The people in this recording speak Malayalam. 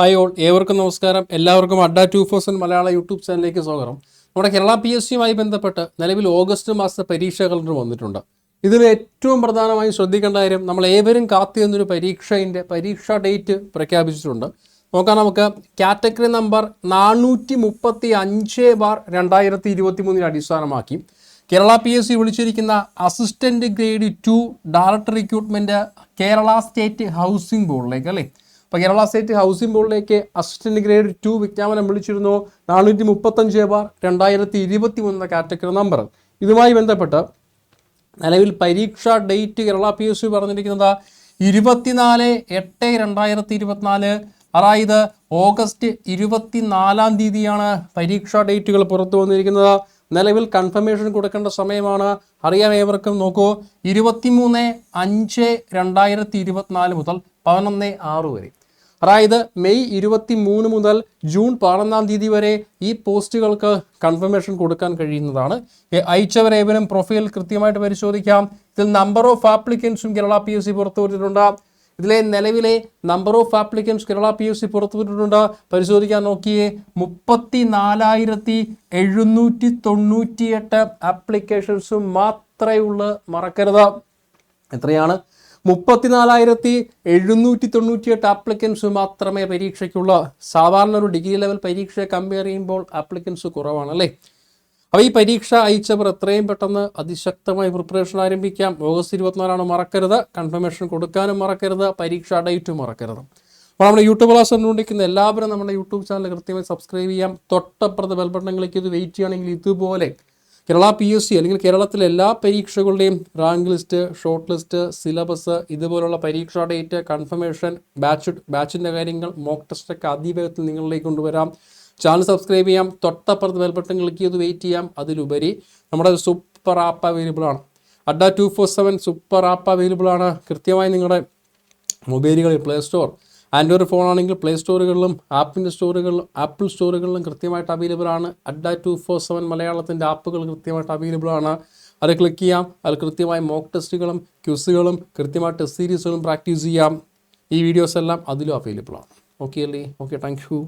ഹായ് ഓൾ, ഏവർക്കും നമസ്കാരം. എല്ലാവർക്കും അഡ്ഡ 2% മലയാള യൂട്യൂബ് ചാനലിലേക്ക് സ്വാഗതം. നമ്മുടെ കേരള PSCയുമായി ബന്ധപ്പെട്ട് നിലവിൽ ഓഗസ്റ്റ് മാസത്തെ പരീക്ഷാ കലണ്ടർ വന്നിട്ടുണ്ട്. ഇതിൽ ഏറ്റവും പ്രധാനമായും ശ്രദ്ധിക്കേണ്ട കാര്യം, നമ്മൾ ഏവരും കാത്തിരുന്നൊരു പരീക്ഷാ ഡേറ്റ് പ്രഖ്യാപിച്ചിട്ടുണ്ട്. നമുക്ക് കാറ്റഗറി നമ്പർ 435/2023 അടിസ്ഥാനമാക്കി കേരള PSC വിളിച്ചിരിക്കുന്ന assistant grade 2 director recruitment Kerala state housing ബോർഡിലേക്ക് അല്ലേ. അപ്പോൾ കേരള സ്റ്റേറ്റ് ഹൗസിംഗ് ബോർഡിലേക്ക് അസിസ്റ്റന്റ് ഗ്രേഡ് 2 വിജ്ഞാപനം വിളിച്ചിരുന്നു. 435/2023 കാറ്റഗറി നമ്പർ. ഇതുമായി ബന്ധപ്പെട്ട് നിലവിൽ പരീക്ഷാ ഡേറ്റ് കേരള PSC പറഞ്ഞിരിക്കുന്നത് 24/8/2024, അതായത് ഓഗസ്റ്റ് 24 തീയതിയാണ് പരീക്ഷാ ഡേറ്റുകൾ പുറത്തു വന്നിരിക്കുന്നത്. നിലവിൽ കൺഫർമേഷൻ കൊടുക്കേണ്ട സമയമാണ്. അറിയാം ഏവർക്കും. നോക്കൂ, 23/5/2024 മുതൽ 11/6 വരെ, അതായത് മെയ് 23 മുതൽ ജൂൺ 11 തീയതി വരെ ഈ പോസ്റ്റുകൾക്ക് കൺഫർമേഷൻ കൊടുക്കാൻ കഴിയുന്നതാണ്. അയച്ചവരേവരും പ്രൊഫൈൽ കൃത്യമായിട്ട് പരിശോധിക്കാം. ഇതിൽ നമ്പർ ഓഫ് ആപ്ലിക്കൻസും കേരള PSC പുറത്തുവിട്ടിട്ടുണ്ട്. ഇതിലെ നിലവിലെ number of applicants Kerala PSC പുറത്തുവിട്ടിട്ടുണ്ട്. പരിശോധിക്കാൻ നോക്കിയേ, 34,798 ആപ്ലിക്കേഷൻസും മാത്രമേ ഉള്ളൂ. മറക്കരുത്. എത്രയാണ്? 34,798 ആപ്ലിക്കൻസ് മാത്രമേ പരീക്ഷയ്ക്കുള്ള. സാധാരണ ഒരു ഡിഗ്രി ലെവൽ പരീക്ഷയെ കമ്പയർ ചെയ്യുമ്പോൾ ആപ്ലിക്കൻസ് കുറവാണ് അല്ലേ. അപ്പോൾ ഈ പരീക്ഷ അയച്ചവർ എത്രയും പെട്ടെന്ന് അതിശക്തമായി പ്രിപ്പറേഷൻ ആരംഭിക്കാം. ഓഗസ്റ്റ് 24 മറക്കരുത്. കൺഫർമേഷൻ കൊടുക്കാനും മറക്കരുത്. പരീക്ഷാ ഡേറ്റും മറക്കരുത്. അപ്പോൾ നമ്മുടെ യൂട്യൂബ് ക്ലാസ് കണ്ടുകൊണ്ടിരിക്കുന്ന എല്ലാവരും നമ്മുടെ യൂട്യൂബ് ചാനൽ കൃത്യമായി സബ്സ്ക്രൈബ് ചെയ്യാം. തൊട്ടപ്പുറത്ത് ബെൽ ബട്ടൺ ക്ലിക്ക് ചെയ്ത് വെയിറ്റ് ചെയ്യുകയാണെങ്കിൽ ഇതുപോലെ കേരള PSC അല്ലെങ്കിൽ കേരളത്തിലെ എല്ലാ പരീക്ഷകളുടെയും rank list, shortlist, syllabus, ഇതുപോലുള്ള പരീക്ഷാ ഡേറ്റ്, കൺഫർമേഷൻ, ബാച്ചിൻ്റെ കാര്യങ്ങൾ, മോക്ക് ടെസ്റ്റൊക്കെ അതിവേഗത്തിൽ നിങ്ങളിലേക്ക് കൊണ്ടുവരാം. ചാനൽ സബ്സ്ക്രൈബ് ചെയ്യാം. തൊട്ടപ്പുറത്ത് ബെൽ ബട്ടൺ ക്ലിക്ക് ചെയ്ത് വെയിറ്റ് ചെയ്യാം. അതിലുപരി നമ്മുടെ സൂപ്പർ ആപ്പ് അവൈലബിൾ ആണ്. അഡ്ഡ 247 സൂപ്പർ ആപ്പ് അവൈലബിൾ ആണ്. കൃത്യമായി നിങ്ങളുടെ മൊബൈലുകളിൽ പ്ലേ സ്റ്റോർ, ആൻഡ്രോയിഡ് ഫോൺ ആണെങ്കിൽ പ്ലേ സ്റ്റോറുകളിലും ആപ്പിൾ സ്റ്റോറുകളിലും കൃത്യമായിട്ട് അവൈലബിൾ ആണ്. അഡ്ഡ 247 മലയാളത്തിൻ്റെ ആപ്പുകൾ കൃത്യമായിട്ട് അവൈലബിൾ ആണ്. അത് ക്ലിക്ക് ചെയ്യാം. അതിൽ കൃത്യമായി മോക്ക് ടെസ്റ്റുകളും ക്വിസുകളും കൃത്യമായി ടെസ്റ്റ് സീരീസുകളും പ്രാക്ടീസ് ചെയ്യാം. ഈ വീഡിയോസ് എല്ലാം അതിലും അവൈലബിൾ ആണ്. ഓക്കെ അല്ലേ? Okay, thank you.